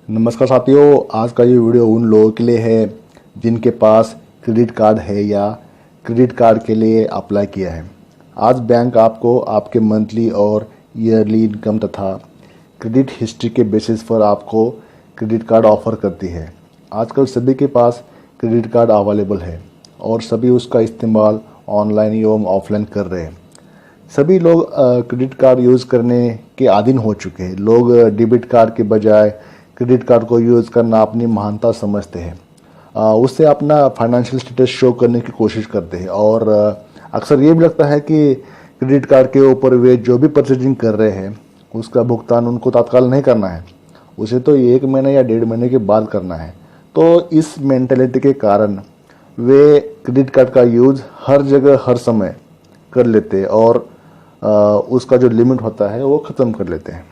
नमस्कार साथियों, आज का ये वीडियो उन लोगों के लिए है जिनके पास क्रेडिट कार्ड है या क्रेडिट कार्ड के लिए अप्लाई किया है। आज बैंक आपको आपके मंथली और ईयरली इनकम तथा क्रेडिट हिस्ट्री के बेसिस पर आपको क्रेडिट कार्ड ऑफर करती है। आजकल सभी के पास क्रेडिट कार्ड अवेलेबल है और सभी उसका इस्तेमाल ऑनलाइन एवं ऑफलाइन कर रहे हैं। सभी लोग क्रेडिट कार्ड यूज़ करने के आदीन हो चुके हैं। लोग डेबिट कार्ड के बजाय क्रेडिट कार्ड को यूज़ करना अपनी महानता समझते हैं। उससे अपना फाइनेंशियल स्टेटस शो करने की कोशिश करते हैं और अक्सर ये भी लगता है कि क्रेडिट कार्ड के ऊपर वे जो भी परचेजिंग कर रहे हैं उसका भुगतान उनको तत्काल नहीं करना है, उसे तो 1 महीने या 1.5 महीने के बाद करना है। तो इस मेंटेलिटी के कारण वे क्रेडिट कार्ड का यूज़ हर जगह हर समय कर लेते हैं और उसका जो लिमिट होता है वो ख़त्म कर लेते हैं।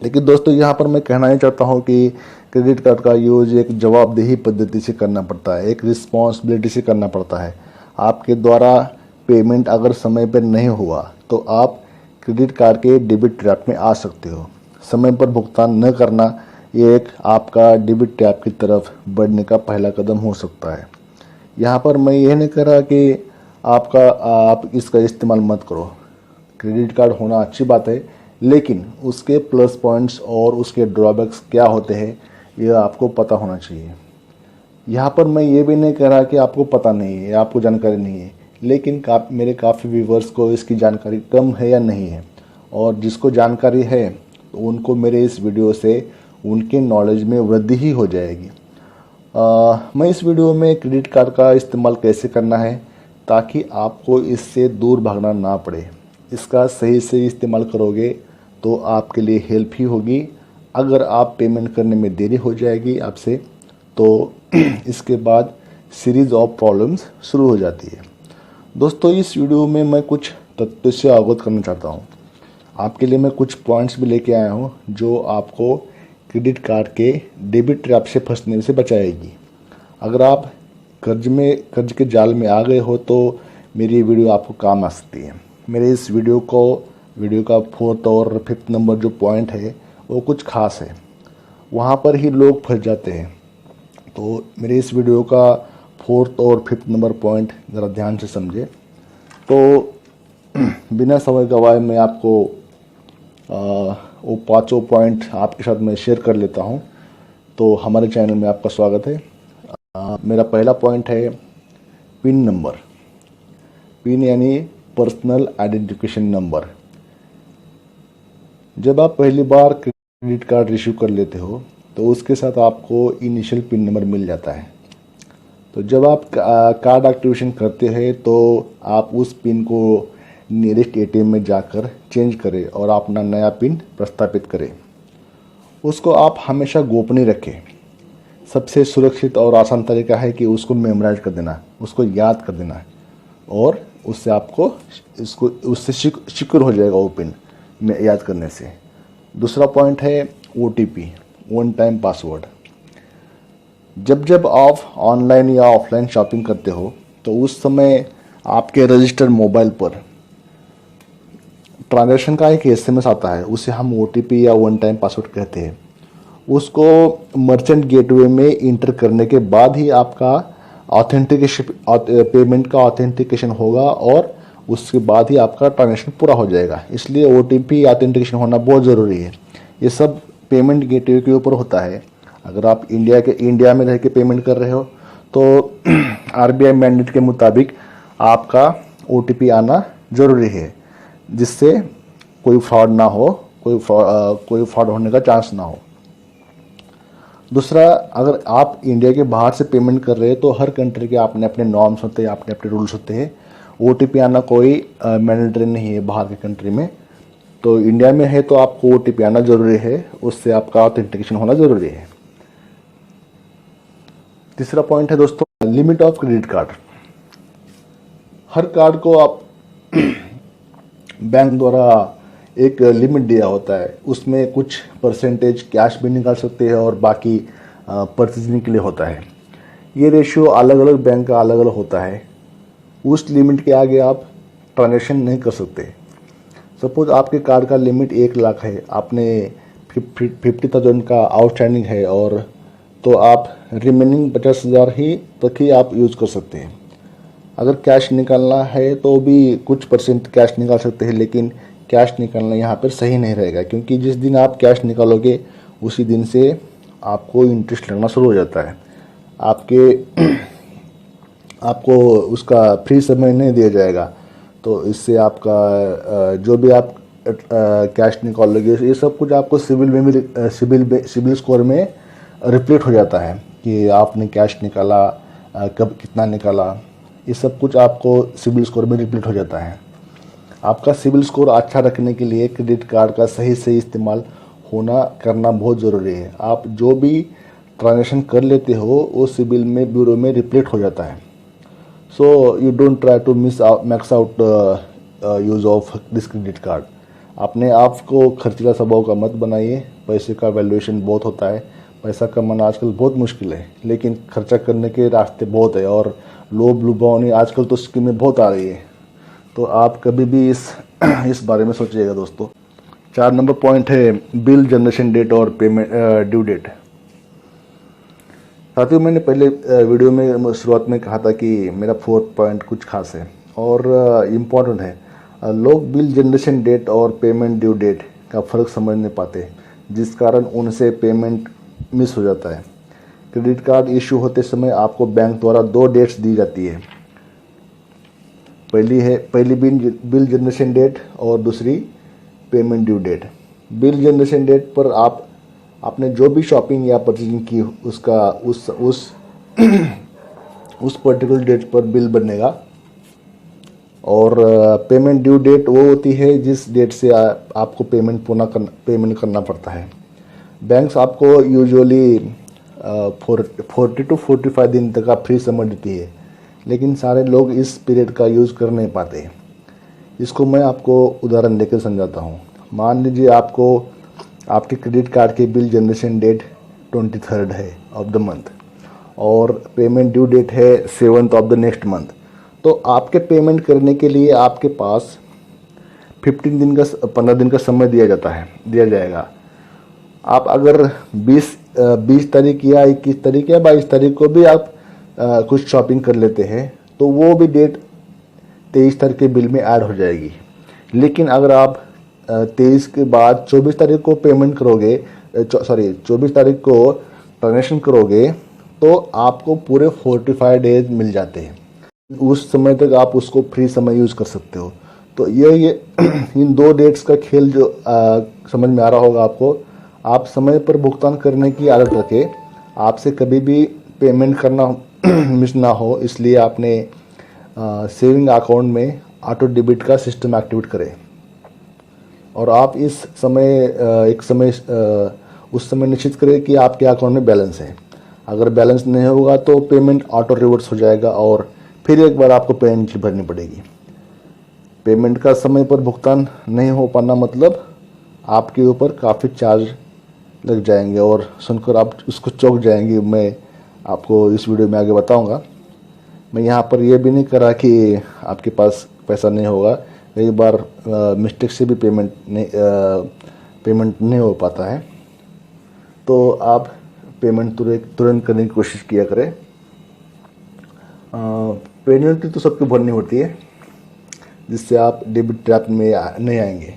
लेकिन दोस्तों, यहाँ पर मैं कहना ही चाहता हूँ कि क्रेडिट कार्ड का यूज एक जवाबदेही पद्धति से करना पड़ता है, एक रिस्पॉन्सिबिलिटी से करना पड़ता है। आपके द्वारा पेमेंट अगर समय पर नहीं हुआ तो आप क्रेडिट कार्ड के डेबिट ट्रैप में आ सकते हो। समय पर भुगतान न करना ये एक आपका डेबिट ट्रैप की तरफ बढ़ने का पहला कदम हो सकता है। यहाँ पर मैं ये नहीं कह रहा कि आप इसका इस्तेमाल मत करो। क्रेडिट कार्ड होना अच्छी बात है, लेकिन उसके प्लस पॉइंट्स और उसके ड्रॉबैक्स क्या होते हैं यह आपको पता होना चाहिए। यहाँ पर मैं ये भी नहीं कह रहा कि आपको पता नहीं है या आपको जानकारी नहीं है, लेकिन मेरे काफ़ी व्यूवर्स को इसकी जानकारी कम है या नहीं है, और जिसको जानकारी है तो उनको मेरे इस वीडियो से उनके नॉलेज में वृद्धि ही हो जाएगी। मैं इस वीडियो में क्रेडिट कार्ड का इस्तेमाल कैसे करना है ताकि आपको इससे दूर भागना ना पड़े। इसका सही से इस्तेमाल करोगे तो आपके लिए हेल्प ही होगी। अगर आप पेमेंट करने में देरी हो जाएगी आपसे तो इसके बाद सीरीज़ ऑफ प्रॉब्लम्स शुरू हो जाती है। दोस्तों, इस वीडियो में मैं कुछ तथ्यों से अवगत करना चाहता हूँ। आपके लिए मैं कुछ पॉइंट्स भी लेके आया हूँ जो आपको क्रेडिट कार्ड के डेबिट ट्रैप से फंसने से बचाएगी। अगर आप कर्ज के जाल में आ गए हो तो मेरी ये वीडियो आपको काम आ सकती है। मेरे इस वीडियो का 4th और 5th नंबर जो पॉइंट है वो कुछ खास है, वहाँ पर ही लोग फंस जाते हैं। तो मेरे इस वीडियो का 4th और 5th नंबर पॉइंट ज़रा ध्यान से समझे। तो बिना समय गवाए मैं आपको वो 5 पॉइंट आपके साथ मैं शेयर कर लेता हूँ। तो हमारे चैनल में आपका स्वागत है। मेरा पहला पॉइंट है पिन नंबर। पिन यानी पर्सनल आइडेंटिफिकेशन नंबर। जब आप पहली बार क्रेडिट कार्ड इशू कर लेते हो तो उसके साथ आपको इनिशियल पिन नंबर मिल जाता है। तो जब आप कार्ड एक्टिवेशन करते हैं तो आप उस पिन को नियरेस्ट एटीएम में जाकर चेंज करें और अपना नया पिन प्रस्तापित करें। उसको आप हमेशा गोपनीय रखें। सबसे सुरक्षित और आसान तरीका है कि उसको मेमोराइज कर देना, उसको याद कर देना, और उससे आपको उससे सिक्योर हो जाएगा वो पिन में याद करने से। दूसरा पॉइंट है OTP, वन टाइम पासवर्ड। जब आप ऑनलाइन या ऑफलाइन शॉपिंग करते हो तो उस समय आपके रजिस्टर्ड मोबाइल पर ट्रांजैक्शन का एक SMS आता है, उसे हम OTP या वन टाइम पासवर्ड कहते हैं। उसको मर्चेंट गेटवे में इंटर करने के बाद ही आपका पेमेंट का ऑथेंटिकेशन होगा और उसके बाद ही आपका ट्रांजैक्शन पूरा हो जाएगा। इसलिए OTP ऑथेंटिकेशन होना बहुत ज़रूरी है। ये सब पेमेंट गेटवे के ऊपर होता है। अगर आप इंडिया में रह के पेमेंट कर रहे हो तो RBI मैंडेट के मुताबिक आपका OTP आना ज़रूरी है, जिससे कोई फ्रॉड ना हो, कोई फ्रॉड होने का चांस ना हो। दूसरा, अगर आप इंडिया के बाहर से पेमेंट कर रहे हैं तो हर कंट्री के अपने अपने नॉर्म्स होते हैं, अपने अपने रूल्स होते हैं। OTP आना कोई मैंडेटरी नहीं है बाहर के कंट्री में। तो इंडिया में है तो आपको OTP आना ज़रूरी है, उससे आपका ऑथेंटिकेशन होना ज़रूरी है। तीसरा पॉइंट है दोस्तों, limit of credit card. Her card को आप बैंक द्वारा एक लिमिट दिया होता है, उसमें कुछ परसेंटेज कैश भी निकाल सकते हैं और बाकी परचेजिंग के लिए होता है। ये रेशियो अलग अलग बैंक का अलग अलग होता है। उस लिमिट के आगे आप ट्रांजैक्शन नहीं कर सकते। सपोज आपके कार्ड का लिमिट 1 लाख है, आपने 50,000 का आउटस्टैंडिंग है और तो आप रिमेनिंग 50,000 ही तक ही आप यूज़ कर सकते हैं। अगर कैश निकालना है तो भी कुछ परसेंट कैश निकाल सकते हैं, लेकिन कैश निकालना यहाँ पर सही नहीं रहेगा, क्योंकि जिस दिन आप कैश निकालोगे उसी दिन से आपको इंटरेस्ट लगना शुरू हो जाता है। आपको उसका फ्री समय नहीं दिया जाएगा, तो इससे आपका जो भी आप कैश निकालोगे ये सब कुछ आपको सिबिल स्कोर में रिफ्लेक्ट हो जाता है कि आपने कैश निकाला, कब कितना निकाला, ये सब कुछ आपको सिबिल स्कोर में रिफ्लेक्ट हो जाता है। आपका सिबिल स्कोर अच्छा रखने के लिए क्रेडिट कार्ड का सही इस्तेमाल करना बहुत ज़रूरी है। आप जो भी ट्रांजेक्शन कर लेते हो वो सिबिल में ब्यूरो में रिफ्लेक्ट हो जाता है। So you don't try to max out use of this credit card. अपने आप को खर्चीला स्वभाव का मत बनाइए। पैसे का वैल्यूएशन बहुत होता है, पैसा कमाना आजकल बहुत मुश्किल है, लेकिन खर्चा करने के रास्ते बहुत है और लोभ लुभावनी आजकल तो स्कीमें बहुत आ रही है। तो आप कभी भी इस बारे में सोचिएगा दोस्तों। 4 नंबर पॉइंट है बिल जनरेशन डेट और पेमेंट ड्यू डेट। साथियों, मैंने पहले वीडियो में शुरुआत में कहा था कि मेरा 4th पॉइंट कुछ खास है और इम्पॉर्टेंट है। लोग बिल जनरेशन डेट और पेमेंट ड्यू डेट का फ़र्क समझ नहीं पाते, जिस कारण उनसे पेमेंट मिस हो जाता है। क्रेडिट कार्ड इशू होते समय आपको बैंक द्वारा 2 डेट्स दी जाती है। पहली बिल जनरेशन डेट और दूसरी payment due date. Bill generation date पर आपने जो भी शॉपिंग या परचेजिंग की उसका उस पर्टिकुलर डेट पर बिल बनेगा। और पेमेंट ड्यू डेट वो होती है जिस डेट से आपको पेमेंट करना पड़ता है। बैंक्स आपको यूजुअली 40 to 45 दिन तक का फ्री समय देती है, लेकिन सारे लोग इस पीरियड का यूज़ कर नहीं पाते। इसको मैं आपको उदाहरण देकर समझाता हूँ। मान लीजिए आपके क्रेडिट कार्ड की बिल जनरेशन डेट 23rd है ऑफ द मंथ और पेमेंट ड्यू डेट है 7th of the next month. तो आपके पेमेंट करने के लिए आपके पास 15 दिन का समय दिया जाएगा। आप अगर 20 तारीख या 21 तारीख या 22 तारीख को भी आप कुछ शॉपिंग कर लेते हैं तो वो भी डेट 23 तारीख के बिल में ऐड हो जाएगी। लेकिन अगर आप 23 के बाद 24 तारीख को पेमेंट करोगे, 24 तारीख को ट्रांजेक्शन करोगे, तो आपको पूरे 45 डेज मिल जाते हैं। उस समय तक आप उसको फ्री समय यूज़ कर सकते हो। तो ये इन 2 डेट्स का खेल जो समझ में आ रहा होगा आपको। आप समय पर भुगतान करने की आदत रखें। आपसे कभी भी पेमेंट करना मिस ना हो, इसलिए आपने सेविंग अकाउंट में ऑटो डेबिट का सिस्टम एक्टिवेट करें और आप उस समय निश्चित करें कि आपके अकाउंट में बैलेंस है। अगर बैलेंस नहीं होगा तो पेमेंट ऑटो रिवर्स हो जाएगा और फिर एक बार आपको पेनल्टी भरनी पड़ेगी। पेमेंट का समय पर भुगतान नहीं हो पाना मतलब आपके ऊपर काफ़ी चार्ज लग जाएंगे और सुनकर आप उसको चौंक जाएंगे। मैं आपको इस वीडियो में आगे बताऊंगा। मैं यहाँ पर यह भी नहीं करा कि आपके पास पैसा नहीं होगा। कई बार मिस्टेक से भी पेमेंट नहीं हो पाता है, तो आप पेमेंट तुरंत करने की कोशिश किया करें। पेनल्टी तो सबको भरनी होती है, जिससे आप डेबिट ट्रैप में नहीं आएंगे।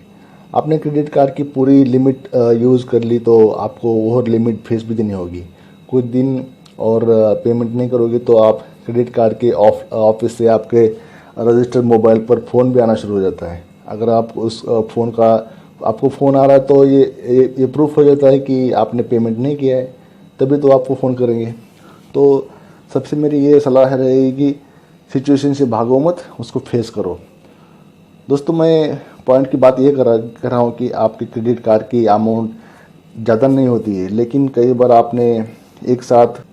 आपने क्रेडिट कार्ड की पूरी लिमिट यूज़ कर ली तो आपको ओवर लिमिट फीस भी देनी होगी। कुछ दिन और पेमेंट नहीं करोगे तो आप क्रेडिट कार्ड के ऑफिस से आपके रजिस्टर्ड मोबाइल पर फ़ोन भी आना शुरू हो जाता है। अगर आप उस आपको फ़ोन आ रहा है तो ये प्रूफ हो जाता है कि आपने पेमेंट नहीं किया है, तभी तो आपको फ़ोन करेंगे। तो सबसे मेरी ये सलाह रहेगी कि सिचुएशन से भागो मत, उसको फेस करो। दोस्तों, मैं पॉइंट की बात ये कर रहा हूँ कि आपके क्रेडिट कार्ड की अमाउंट ज़्यादा नहीं होती है, लेकिन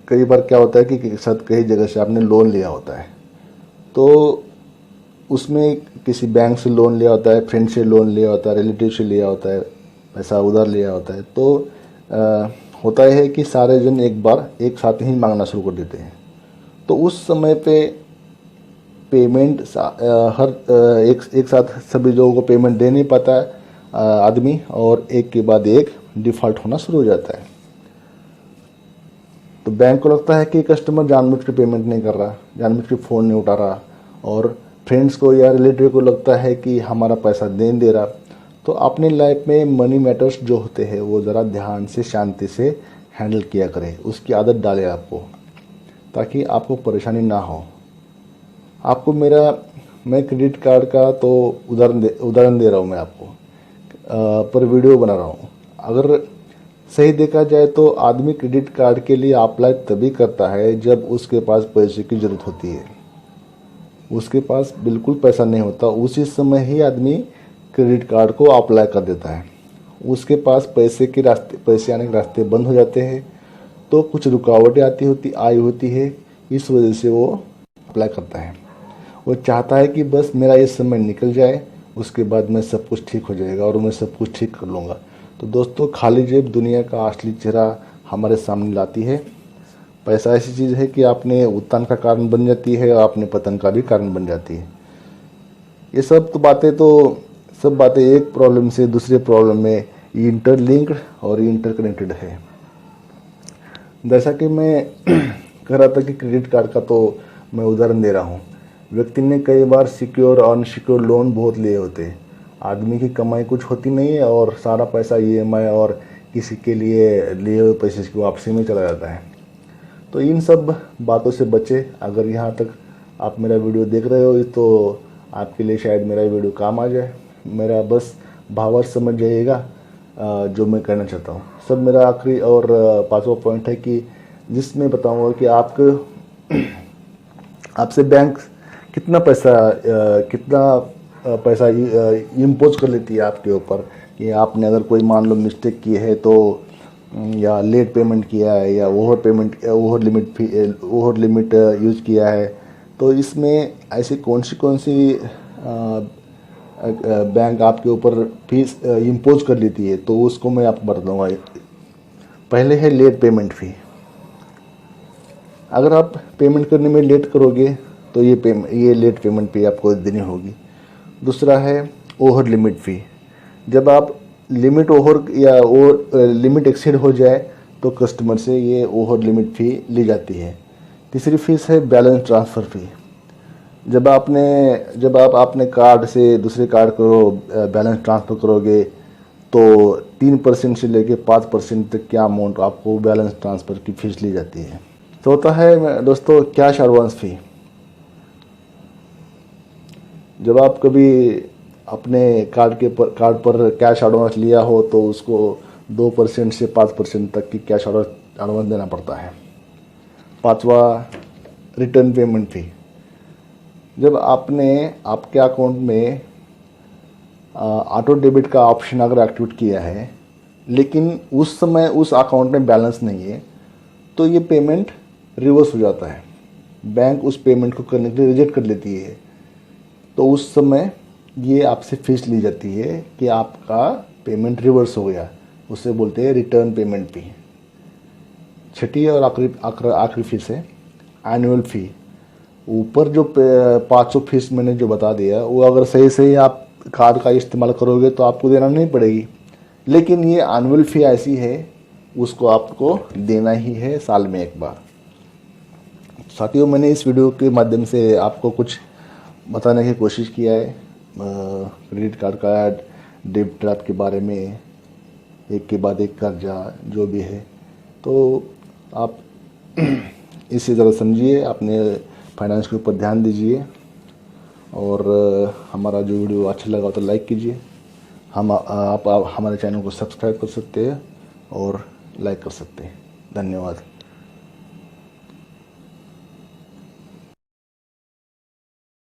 कई बार क्या होता है कि एक साथ कई जगह से आपने लोन लिया होता है। तो उसमें किसी बैंक से लोन लिया होता है, फ्रेंड से लोन लिया होता है, रिलेटिव से लिया होता है, पैसा उधार लिया होता है। तो होता है कि सारे जन एक साथ ही मांगना शुरू कर देते हैं। तो उस समय पे पेमेंट एक साथ सभी लोगों को पेमेंट दे नहीं पाता है आदमी, और एक के बाद एक डिफ़ॉल्ट होना शुरू हो जाता है। तो बैंक को लगता है कि कस्टमर जानबूझ के पेमेंट नहीं कर रहा, जानबूझ के फ़ोन नहीं उठा रहा, और फ्रेंड्स को या रिलेटिव को लगता है कि हमारा पैसा दे रहा। तो अपनी लाइफ में मनी मैटर्स जो होते हैं वो ज़रा ध्यान से, शांति से हैंडल किया करें, उसकी आदत डालें आपको, ताकि आपको परेशानी ना हो। आपको मैं क्रेडिट कार्ड का तो उदाहरण दे रहा हूँ मैं आपको, पर वीडियो बना रहा हूँ। अगर सही देखा जाए तो आदमी क्रेडिट कार्ड के लिए अप्लाई तभी करता है जब उसके पास पैसे की ज़रूरत होती है। उसके पास बिल्कुल पैसा नहीं होता, उसी समय ही आदमी क्रेडिट कार्ड को अप्लाई कर देता है। उसके पास पैसे आने के रास्ते बंद हो जाते हैं, तो कुछ रुकावटें आई होती है, इस वजह से वो अप्लाई करता है। वो चाहता है कि बस मेरा ये समय निकल जाए, उसके बाद मैं सब कुछ ठीक हो जाएगा और मैं सब कुछ ठीक कर लूँगा। तो दोस्तों, खाली जेब दुनिया का असली चेहरा हमारे सामने लाती है। पैसा ऐसी चीज़ है कि आपने उत्थान का कारण बन जाती है और अपने पतन का भी कारण बन जाती है। ये सब बातें एक प्रॉब्लम से दूसरे प्रॉब्लम में इंटरलिंक्ड और इंटरकनेक्टेड है। जैसा कि मैं कह रहा था कि क्रेडिट कार्ड का तो मैं उदाहरण दे रहा हूँ। व्यक्ति ने कई बार सिक्योर और अनसिक्योर लोन बहुत लिए होते हैं। आदमी की कमाई कुछ होती नहीं है और सारा पैसा ईएमआई और किसी के लिए लिए हुए पैसे की वापसी में चला जाता है। तो इन सब बातों से बचे। अगर यहाँ तक आप मेरा वीडियो देख रहे हो तो आपके लिए शायद मेरा वीडियो काम आ जाए। मेरा बस भावार्थ समझ जाइएगा जो मैं कहना चाहता हूँ। सब मेरा आखिरी और पांचवा पॉइंट है कि जिसमें बताऊँगा कि आपसे बैंक कितना पैसा इम्पोज कर लेती है आपके ऊपर, कि आपने अगर कोई मान लो मिस्टेक की है तो, या लेट पेमेंट किया है, या ओवर लिमिट यूज किया है, तो इसमें ऐसी कौन सी बैंक आपके ऊपर फीस इम्पोज कर लेती है, तो उसको मैं आपको बताऊँगा। पहले है लेट पेमेंट फ़ी। अगर आप पेमेंट करने में लेट करोगे तो ये लेट पेमेंट फ़ी आपको देनी होगी। दूसरा है ओवर लिमिट फ़ी। जब आप लिमिट एक्सीड हो जाए तो कस्टमर से ये ओवर लिमिट फ़ी ली जाती है। तीसरी फीस है बैलेंस ट्रांसफ़र फ़ी। जब आप अपने कार्ड से दूसरे कार्ड को बैलेंस ट्रांसफ़र करोगे तो 3% से लेकर 5% तक क्या अमाउंट आपको बैलेंस ट्रांसफ़र की फीस ली जाती है। चौथा है दोस्तों कैश एडवांस फ़ी। जब आप कभी अपने कार्ड पर कैश एडवांस लिया हो तो उसको 2% से 5% तक की कैश एडवांस देना पड़ता है। पांचवा रिटर्न पेमेंट फ़ी। जब आपने आपके अकाउंट में ऑटो डेबिट का ऑप्शन अगर एक्टिवेट किया है, लेकिन उस समय उस अकाउंट में बैलेंस नहीं है, तो ये पेमेंट रिवर्स हो जाता है। बैंक उस पेमेंट को करने के लिए रिजेक्ट कर लेती है, तो उस समय ये आपसे फीस ली जाती है कि आपका पेमेंट रिवर्स हो गया। उसे बोलते हैं रिटर्न पेमेंट फ़ी। छठी और आखिरी फीस है एनुअल फ़ी। ऊपर जो 500 फीस मैंने जो बता दिया, वो अगर सही आप कार्ड का इस्तेमाल करोगे तो आपको देना नहीं पड़ेगी, लेकिन ये एनुअल फ़ी ऐसी है, उसको आपको देना ही है साल में एक बार। साथियों, मैंने इस वीडियो के माध्यम से आपको कुछ बताने की कोशिश किया है क्रेडिट कार्ड का डेबिट ड्राफ्ट के बारे में, एक के बाद एक कर्जा जो भी है। तो आप इसी तरह समझिए, अपने फाइनेंस के ऊपर ध्यान दीजिए, और हमारा जो वीडियो अच्छा लगा तो लाइक कीजिए। आप हमारे चैनल को सब्सक्राइब कर सकते हैं और लाइक कर सकते हैं। धन्यवाद।